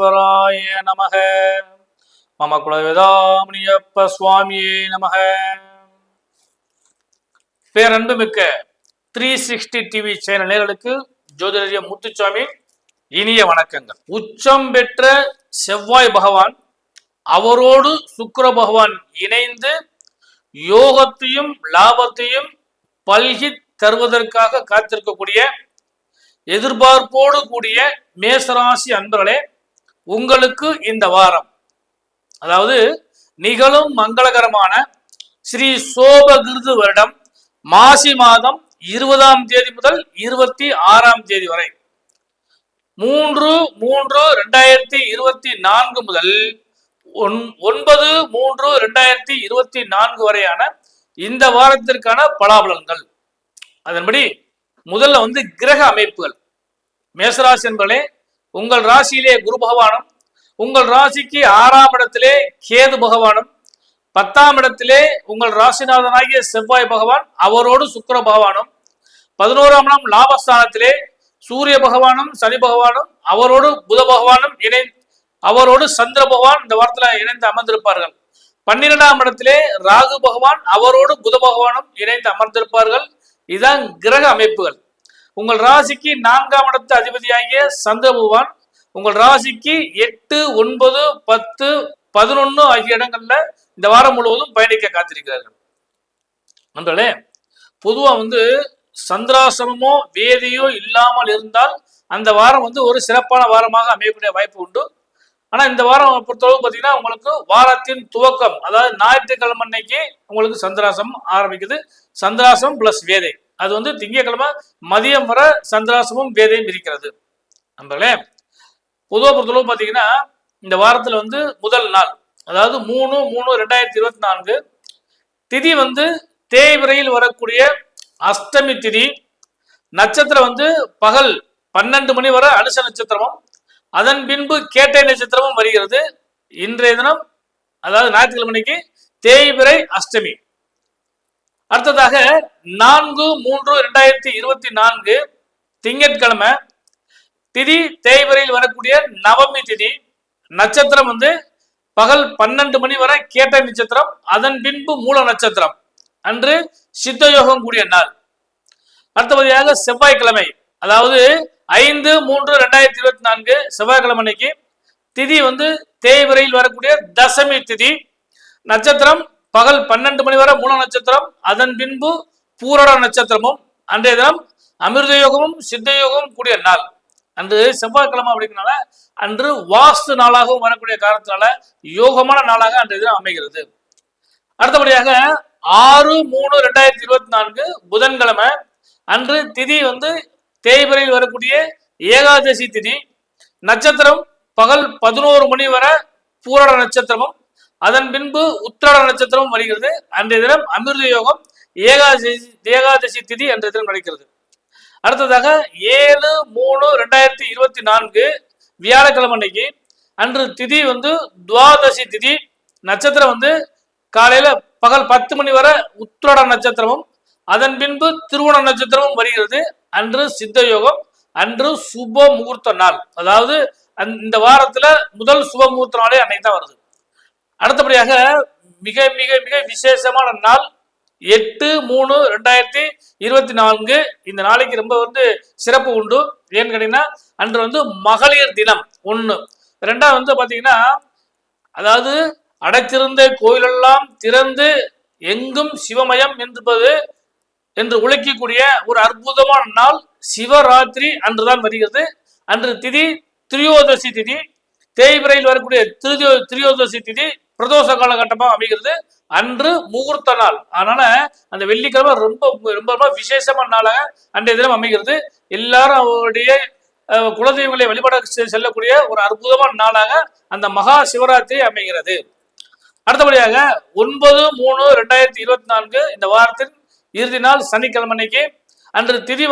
விக்னேஸ்வராய நமக. மம குலவேதாமணியப்ப சுவாமியே நமக. பேரன்புமிக்க 360 டிவி சேனல் நேயர்களுக்கு ஜோதிடர் முத்துசாமி இனிய வணக்கங்கள். உச்சம் பெற்ற செவ்வாய் பகவான் அவரோடு சுக்கிர பகவான் இணைந்து யோகத்தையும் லாபத்தையும் பல்கி தருவதற்காக காத்திருக்கக்கூடிய எதிர்பார்ப்போடு கூடிய மேசராசி அன்பர்களே, உங்களுக்கு இந்த வாரம், அதாவது நிகழும் மங்களகரமான ஸ்ரீ சோபகிருது வருடம் மாசி மாதம் 20ஆம் தேதி முதல் 26ஆம் தேதி வரை 3/3/2024 முதல் 9/3/2024 வரையான இந்த வாரத்திற்கான பலாபலன்கள். அதன்படி முதல்ல கிரக அமைப்புகள். மேசராசி என்பதே உங்கள் ராசியிலே குரு பகவானும், உங்கள் ராசிக்கு 6ஆம் இடத்திலே கேது பகவானும், 10ஆம் இடத்திலே உங்கள் ராசிநாதனாகிய செவ்வாய் பகவான் அவரோடு சுக்கிர பகவானும், 11ஆம் இடம் லாபஸ்தானத்திலே சூரிய பகவானும் சனி பகவானும் அவரோடு புத பகவானும் அவரோடு சந்திர பகவான் இந்த வாரத்தில் இணைந்து அமர்ந்திருப்பார்கள். 12ஆம் இடத்திலே ராகு பகவான் அவரோடு புத பகவானும் இணைந்து அமர்ந்திருப்பார்கள். இதுதான் கிரக அமைப்புகள். உங்கள் ராசிக்கு 4ஆம் இடத்து அதிபதியாகிய சந்திர பகவான் உங்கள் ராசிக்கு 8, 9, 10, 11 ஆகிய இடங்கள்ல இந்த வாரம் முழுவதும் பயணிக்க காத்திருக்கிறார்கள். நண்பர்களே, பொதுவா சந்திராசிரமமோ வேதியோ இல்லாமல் இருந்தால் அந்த வாரம் ஒரு சிறப்பான வாரமாக அமையக்கூடிய வாய்ப்பு உண்டு. ஆனா இந்த வாரம் பொறுத்தளவு பார்த்தீங்கன்னா உங்களுக்கு வாரத்தின் துவக்கம், அதாவது ஞாயிற்றுக்கிழமை அன்னைக்கு உங்களுக்கு சந்திராசம் ஆரம்பிக்குது. சந்திராசம் பிளஸ் வேதை, அது திங்கட்கிழமை மதியம் வர சந்திராசமும் வேதையும் இருக்கிறது. நண்பர்களே, பொதுவாக பொறுத்தளவு பார்த்தீங்கன்னா இந்த வாரத்தில் முதல் நாள், அதாவது 3/3/2024 திதி தேய்பிரையில் வரக்கூடிய அஷ்டமி திதி. நட்சத்திரம் பகல் 12 மணி வரை அனுச நட்சத்திரமும், அதன் பின்பு கேட்டை நட்சத்திரமும் வருகிறது. இன்றைய தினம், அதாவது ஞாயிற்றுக்கிழமைக்கு தேய்பிரை அஷ்டமி. அடுத்ததாக 4/3/2024 திங்கட்கிழமை திதி தேய்பிரையில் வரக்கூடிய நவமி திதி. நட்சத்திரம் பகல் 12 மணி வரை கேட்டை நட்சத்திரம், அதன் பின்பு மூல நட்சத்திரம். அன்று சித்த யோகம் கூடிய நாள். அடுத்தபடியாக செவ்வாய்க்கிழமை, அதாவது 5/3/2024 செவ்வாய்க்கிழமை அன்னைக்கு திதி தேய்பிரையில் வரக்கூடிய தசமி திதி. நட்சத்திரம் பகல் 12 மணி வரை மூல நட்சத்திரம், அதன் பின்பு பூரட நட்சத்திரமும். அன்றைய தினம் அமிர்த யோகமும் சித்த யோகமும் கூடிய நாள். அன்று செவ்வாய்க்கிழமை அப்படிங்கிறனால அன்று வாஸ்து நாளாகவும் வரக்கூடிய காரணத்தினால யோகமான நாளாக அன்றைய தினம் அமைகிறது. அடுத்தபடியாக 6/3/2024 புதன்கிழமை அன்று திதி தேய்பிரையில் வரக்கூடிய ஏகாதசி திதி. நட்சத்திரம் பகல் 11 மணி வரை பூரட நட்சத்திரமும், அதன் பின்பு உத்திராட நட்சத்திரமும் வருகிறது. அன்றைய தினம் அமிர்த யோகம் ஏகாதசி திதி அன்றைய தினம் நடக்கிறது. அடுத்ததாக 7/3/2024 வியாழக்கிழமை அன்னைக்கு அன்று திதி துவாதசி திதி. நட்சத்திரம் காலையில பகல் 10 மணி வரை உத்திராட நட்சத்திரமும், அதன் பின்பு திருவோண நட்சத்திரமும் வருகிறது. அன்று சித்த யோகம், அன்று சுப முகூர்த்த நாள். அதாவது இந்த வாரத்துல முதல் சுப முகூர்த்த நாளே அன்னைக்கு தான் வருது. அடுத்தபடியாக மிக மிக மிக விசேஷமான நாள் 8/3/2024. இந்த நாளைக்கு ரொம்ப சிறப்பு உண்டு. ஏன்னு கேட்டீங்கன்னா அன்று மகளிர் தினம் 1. 2 பாத்தீங்கன்னா, அதாவது அடைத்திருந்த கோயிலெல்லாம் திறந்து எங்கும் சிவமயம் என்று உழைக்கக்கூடிய ஒரு அற்புதமான நாள் சிவராத்திரி அன்றுதான் வருகிறது. அன்று திதி திரியோதசி திதி. தேய்பிரையில் வரக்கூடிய திரியோதசி திதி பிரதோஷ காலகட்டமாக அமைகிறது. அன்று முகூர்த்த நாள். அதனால அந்த வெள்ளிக்கிழமை ரொம்ப ரொம்ப ரொம்ப விசேஷமான நாளாக அன்றைய தினம் அமைகிறது. எல்லாரும் அவருடைய குலதெய்வங்களை வழிபட செல்லக்கூடிய ஒரு அற்புதமான நாளாக அந்த மகா சிவராத்திரி அமைகிறது. அடுத்தபடியாக 9/3/2024 இந்த வாரத்தின் இறுதி நாள் சனிக்கிழமை அன்னைக்கு அன்று திதி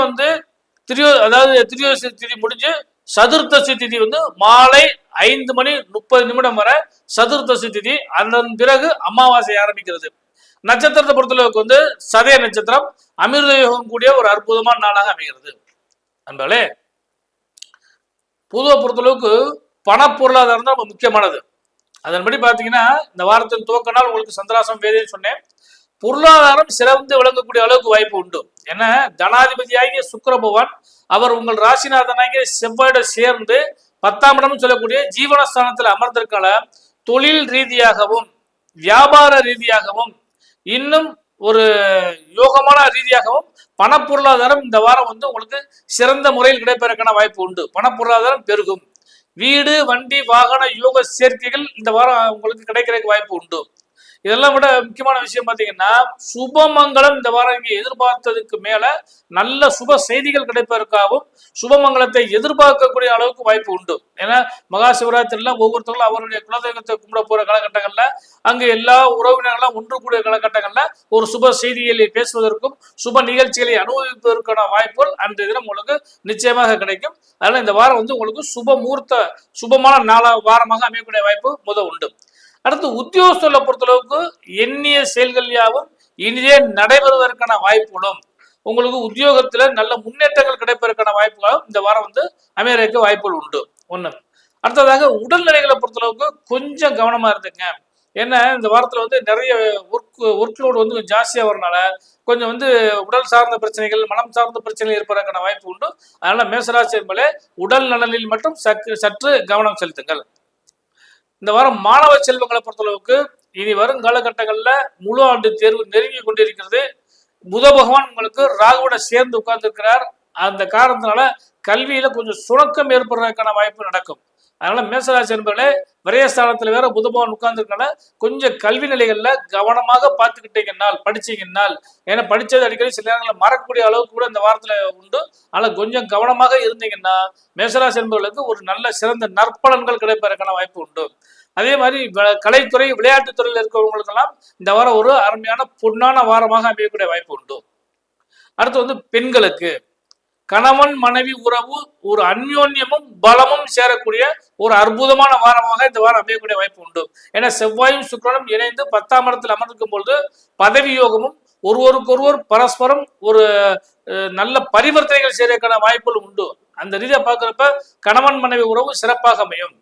திரியோதசி திதி முடிஞ்சு சதுர்த்தசி திதி மாலை 5:30 வரை சதுர்த்தசி திதி. அதன் பிறகு அமாவாசை ஆரம்பிக்கிறது. நட்சத்திரத்தை பொறுத்தளவுக்கு சதய நட்சத்திரம் அமிர்த யோகம் கூடிய ஒரு அற்புதமான நாளாக அமைகிறது. நண்பர்களே, பொதுவை பொறுத்தளவுக்கு பண பொருளாதாரம் தான் ரொம்ப முக்கியமானது. அதன்படி பாத்தீங்கன்னா இந்த வாரத்தின் துவக்க நாள் உங்களுக்கு சந்திராசம் வேதின்னு சொன்னேன். பொருளாதாரம் சிறந்து விளங்கக்கூடிய அளவுக்கு வாய்ப்பு உண்டு. ஏன்னா தனாதிபதியாகிய சுக்கிர பகவான் அவர் உங்கள் ராசிநாதனாகிய செவ்வாயோட சேர்ந்து 10ஆம் இடம் சொல்லக்கூடிய ஜீவனஸ்தானத்தில் அமர்ந்திருக்கால தொழில் ரீதியாகவும் வியாபார ரீதியாகவும் இன்னும் ஒரு யோகமான ரீதியாகவும் பணப்பொருளாதாரம் இந்த வாரம் வந்து உங்களுக்கு சிறந்த முறையில் கிடைப்பதற்கான வாய்ப்பு உண்டு. பணப்பொருளாதாரம் பெருகும். வீடு வண்டி வாகன யோக சேர்க்கைகள் இந்த வாரம் உங்களுக்கு கிடைக்கிறதுக்கு வாய்ப்பு உண்டு. இதெல்லாம் விட முக்கியமான விஷயம் பார்த்தீங்கன்னா சுபமங்கலம் இந்த வாரம் இங்கே எதிர்பார்த்ததுக்கு மேல நல்ல சுப செய்திகள் கிடைப்பதற்காகவும் சுபமங்கலத்தை எதிர்பார்க்கக்கூடிய அளவுக்கு வாய்ப்பு உண்டு. ஏன்னா மகா சிவராத்திரிலாம் ஒவ்வொருத்தவங்களும் அவருடைய குலதெய்வத்தை கும்பிட போற காலகட்டங்கள்ல அங்கு எல்லா உறவினர்களும் ஒன்று கூடிய காலகட்டங்கள்ல ஒரு சுப செய்திகளை பேசுவதற்கும் சுப நிகழ்ச்சிகளை அனுபவிப்பதற்கான வாய்ப்புகள் அன்றைய தினம் உங்களுக்கு நிச்சயமாக கிடைக்கும். அதனால இந்த வாரம் வந்து உங்களுக்கு சுபமான வாரமாக அமையக்கூடிய வாய்ப்பு உண்டு. அடுத்து உத்தியோகஸ்தர்களை பொறுத்தளவுக்கு எண்ணிய செயல்கள் யாவும் இனிதே நடைபெறுவதற்கான வாய்ப்புகளும் உங்களுக்கு உத்தியோகத்துல நல்ல முன்னேற்றங்கள் கிடைப்பதற்கான வாய்ப்புகளும் இந்த வாரம் வந்து அமையறதுக்கு வாய்ப்புகள் உண்டு. ஒண்ணு. அடுத்ததாக உடல்நிலைகளை பொறுத்தளவுக்கு கொஞ்சம் கவனமா இருந்துங்க. ஏன்னா இந்த வாரத்துல வந்து நிறைய ஒர்க் லோடு வந்து ஜாஸ்தியா வரனால கொஞ்சம் வந்து உடல் சார்ந்த பிரச்சனைகள் மனம் சார்ந்த பிரச்சனைகள் ஏற்படுறதுக்கான வாய்ப்பு உண்டு. அதனால மேசராசி என்பதே உடல் நலனில் மட்டும் சற்று கவனம் செலுத்துங்கள். இந்த வாரம் மாணவ செல்வங்களை பொறுத்தளவுக்கு இனி வரும் காலகட்டங்கள்ல முழு ஆண்டு தேர்வு நெருங்கி கொண்டிருக்கிறது. புத பகவான் உங்களுக்கு ராகுவோட சேர்ந்து உட்கார்ந்து இருக்கிறார். அந்த காரணத்தினால கல்வியில கொஞ்சம் சுணக்கம் ஏற்படுறதுக்கான வாய்ப்பு நடக்கும். அதனால மேசராசி என்பவர்களே விரயஸ்தானத்துல வேற புத பகவான் உட்கார்ந்துருக்கனால கொஞ்சம் கல்வி நிலைகள்ல கவனமாக பார்த்துக்கிட்டீங்கன்னால் படிச்சீங்கன்னால், ஏன்னா படிச்சது அடிக்கடி சில நேரங்களில் மறக்கக்கூடிய அளவுக்கு கூட இந்த வாரத்துல உண்டு. அதனால கொஞ்சம் கவனமாக இருந்தீங்கன்னா மேசராசி என்பவர்களுக்கு ஒரு நல்ல சிறந்த நற்பலன்கள் கிடைப்பதற்கான வாய்ப்பு உண்டு. அதே மாதிரி கலைத்துறை விளையாட்டுத்துறையில் இருக்கிறவங்களுக்கெல்லாம் இந்த வாரம் ஒரு அருமையான பொன்னான வாரமாக அமையக்கூடிய வாய்ப்பு உண்டு. அடுத்து வந்து பெண்களுக்கு கணவன் மனைவி உறவு ஒரு அந்யோன்யமும் பலமும் சேரக்கூடிய ஒரு அற்புதமான வாரமாக இந்த வாரம் அமையக்கூடிய வாய்ப்பு உண்டு. ஏன்னா செவ்வாயும் சுக்கிரனும் இணைந்து 10ஆம் இடத்தில் அமர்ந்திருக்கும் பொழுது பதவி யோகமும் ஒருவருக்கொருவர் பரஸ்பரம் ஒரு நல்ல பரிவர்த்தனைகள் செய்யறதுக்கான வாய்ப்புகள் உண்டு. அந்த ரீதியா பார்க்கிறப்ப கணவன் மனைவி உறவு சிறப்பாக அமையும்.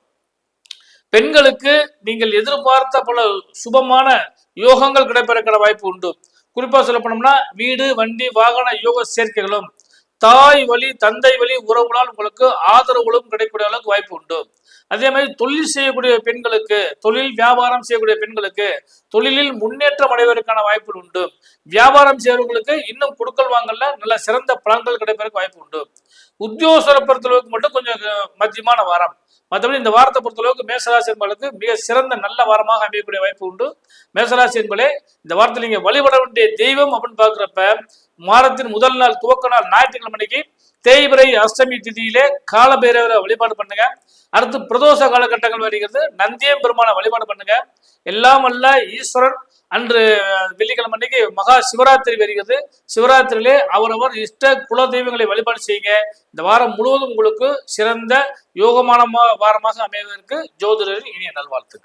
பெண்களுக்கு நீங்கள் எதிர்பார்த்த பல சுபமான யோகங்கள் கிடைப்பதற்கான வாய்ப்பு உண்டு. குறிப்பா சொல்ல போனோம்னா வீடு வண்டி வாகன யோக சேர்க்கைகளும் தாய் வழி தந்தை வழி உறவுகளால் உங்களுக்கு ஆதரவுகளும் கிடைக்கக்கூடிய அளவுக்கு வாய்ப்பு உண்டு. அதே மாதிரி தொழில் செய்யக்கூடிய பெண்களுக்கு தொழில் வியாபாரம் செய்யக்கூடிய பெண்களுக்கு தொழிலில் முன்னேற்றம் அடைவதற்கான வாய்ப்புகள் உண்டு. வியாபாரம் செய்யறவங்களுக்கு இன்னும் கொடுக்கல் வாங்கல நல்ல சிறந்த பலன்கள் கிடைப்பதற்கு வாய்ப்பு உண்டு. உத்தியோகஸ்தரை பொறுத்தளவுக்கு மட்டும் கொஞ்சம் மத்தியமான வாரம். மற்றபடி இந்த வாரத்தை பொறுத்தளவுக்கு மேசராசி என்பதற்கு மிக சிறந்த நல்ல வாரமாக அமையக்கூடிய வாய்ப்பு உண்டு. மேசராசி என்பதே இந்த வாரத்தில் நீங்க வழிபட வேண்டிய தெய்வம் அப்படின்னு பாக்குறப்ப வாரத்தின் முதல் நாள் துவக்க நாள் ஞாயிற்றுக்கிழமை அன்னைக்கு தேய்பிரை அஷ்டமி திதியிலே காலபைரவரை வழிபாடு பண்ணுங்க. அடுத்து பிரதோஷ காலகட்டங்கள் வருகிறது, நந்தியம் பெருமான வழிபாடு பண்ணுங்க. எல்லாம் அல்ல ஈஸ்வரன் அன்று வெள்ளிக்கிழமை அன்னைக்கு மகா சிவராத்திரி வருகிறது. சிவராத்திரியிலே அவரவர் இஷ்ட குல தெய்வங்களை வழிபாடு செய்யுங்க. இந்த வாரம் முழுவதும் உங்களுக்கு சிறந்த யோகமான வாரமாக அமைவதற்கு ஜோதிடரின் இனிய நல்வாழ்த்துக்கள்.